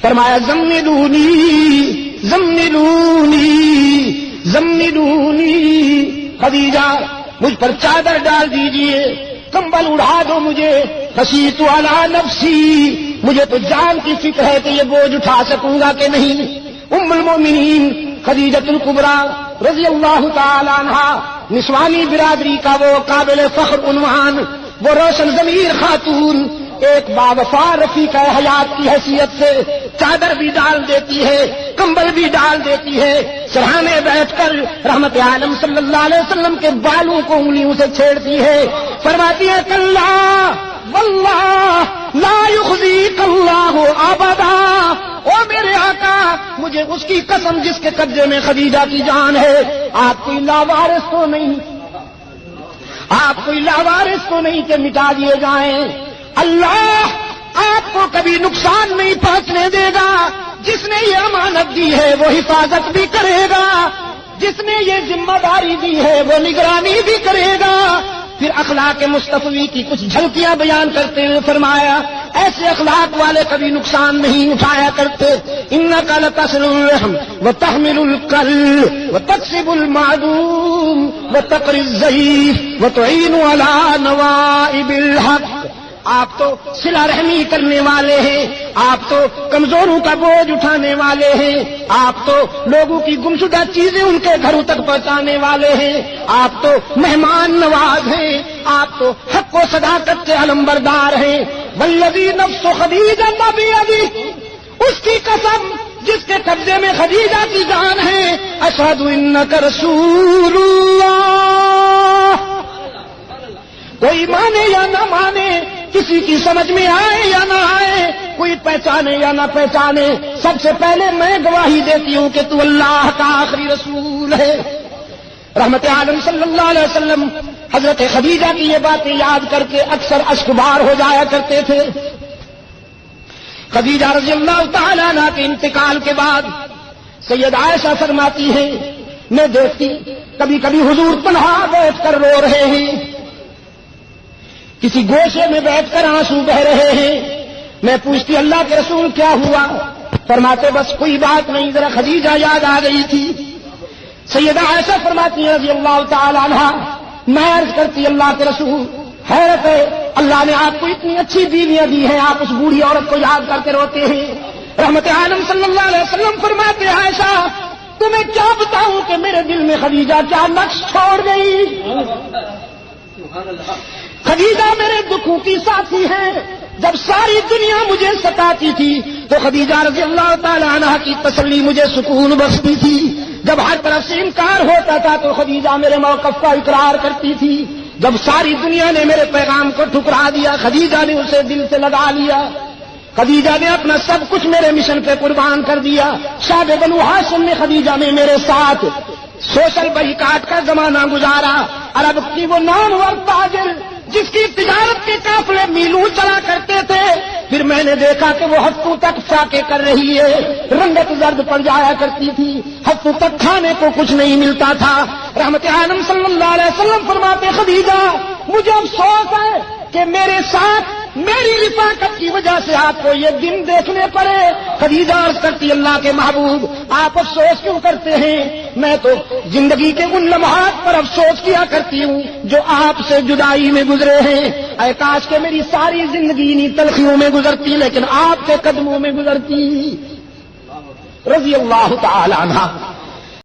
فرمایا زملونی زملونی زملونی، خدیجہ مجھ پر چادر ڈال دیجئے، کمبل اڑا دو مجھے، خشیت علی نفسی، مجھے تو جان کی فکر ہے کہ یہ بوجھ اٹھا سکوں گا کہ نہیں۔ ام المومنین خدیجۃ الکبریٰ رضی اللہ تعالی عنہا، نسوانی برادری کا وہ قابل فخر عنوان، وہ روشن ضمیر خاتون، ایک باوفا رفیقہ حیات کی حیثیت سے چادر بھی ڈال دیتی ہے، کمبل بھی ڈال دیتی ہے، سرہانے بیٹھ کر رحمت عالم صلی اللہ علیہ وسلم کے بالوں کو انگلیوں سے چھیڑتی ہے، فرماتی ہے کلا واللہ لا یخزیک اللہ ابدا، او میرے آقا مجھے اس کی قسم جس کے قبضے میں خدیجہ کی جان ہے، آپ کوئی لاوارث تو نہیں، آپ کوئی لاوارث تو نہیں کہ مٹا دیے جائیں، اللہ آپ کو کبھی نقصان نہیں پہنچنے دے گا، جس نے یہ امانت دی ہے وہ حفاظت بھی کرے گا، جس نے یہ ذمہ داری دی ہے وہ نگرانی بھی کرے گا۔ پھر اخلاق مصطفی کی کچھ جھلکیاں بیان کرتے ہوئے فرمایا ایسے اخلاق والے کبھی نقصان نہیں اٹھایا کرتے۔ انک لتصل الرحم وتحمل الکل وتکسب المعدوم وتقری الضعیف وتعین علی نوائب الحق، آپ تو صلہ رحمی کرنے والے ہیں، آپ تو کمزوروں کا بوجھ اٹھانے والے ہیں، آپ تو لوگوں کی گمشدہ چیزیں ان کے گھروں تک پہنچانے والے ہیں، آپ تو مہمان نواز ہیں، آپ تو حق و صداقت کے علمبردار ہیں۔ والذی نفس خدیجہ بیدہ، اس کی قسم جس کے قبضے میں خدیجہ کی جان ہے، اشہد انک رسول اللہ، کوئی مانے یا نہ مانے، کسی کی سمجھ میں آئے یا نہ آئے، کوئی پہچانے یا نہ پہچانے، سب سے پہلے میں گواہی دیتی ہوں کہ تو اللہ کا آخری رسول ہے۔ رحمت عالم صلی اللہ علیہ وسلم حضرت خدیجہ کی یہ باتیں یاد کر کے اکثر اشکبار ہو جایا کرتے تھے۔ خدیجہ رضی اللہ تعالیٰ عنہ کے انتقال کے بعد سید عائشہ فرماتی ہیں میں دیکھتی کبھی کبھی حضور تنہا بیٹھ کر رو رہے ہیں، کسی گوشے میں بیٹھ کر آنسو بہ رہے ہیں، میں پوچھتی اللہ کے رسول کیا ہوا؟ فرماتے بس کوئی بات نہیں، ذرا خدیجہ یاد آ گئی تھی۔ سیدہ عائشہ فرماتی ہیں رضی اللہ تعالی عنہا، میں عرض کرتی اللہ کے رسول حیرت ہے، اللہ نے آپ کو اتنی اچھی بیویاں دی ہیں، آپ اس بوڑھی عورت کو یاد کر کے روتے ہیں۔ رحمت عالم صلی اللہ علیہ وسلم فرماتے عائشہ تمہیں کیا بتاؤں کہ میرے دل میں خدیجہ کیا نقش چھوڑ گئی۔ خدیجہ میرے دکھوں کی ساتھی ہے، جب ساری دنیا مجھے ستاتی تھی تو خدیجہ رضی اللہ تعالی عنہ کی تسلی مجھے سکون بخشتی تھی، جب ہر طرف سے انکار ہوتا تھا تو خدیجہ میرے موقف کا اقرار کرتی تھی، جب ساری دنیا نے میرے پیغام کو ٹھکرا دیا خدیجہ نے اسے دل سے لگا لیا، خدیجہ نے اپنا سب کچھ میرے مشن پہ قربان کر دیا۔ شعب بنو ہاشم میں خدیجہ نے میرے ساتھ سوشل بائیکاٹ کا زمانہ گزارا، عرب کی وہ نامور تاجر جس کی تجارت کے قافلے میلوں چلا کرتے تھے، پھر میں نے دیکھا کہ وہ ہفتوں تک فاقے کر رہی ہے، رنگت زرد پڑ جایا کرتی تھی، ہفتوں تک کھانے کو کچھ نہیں ملتا تھا۔ رحمت عالم صلی اللہ علیہ وسلم فرماتے خدیجہ مجھے افسوس ہے کہ میرے ساتھ میری رفاقت کی وجہ سے آپ کو یہ دن دیکھنے پڑے۔ خدیجہ عرض کرتی اللہ کے محبوب آپ افسوس کیوں کرتے ہیں؟ میں تو زندگی کے ان لمحات پر افسوس کیا کرتی ہوں جو آپ سے جدائی میں گزرے ہیں۔ اے کاش کہ میری ساری زندگی انہیں تلخیوں میں گزرتی لیکن آپ کے قدموں میں گزرتی۔ رضی اللہ تعالی عنہ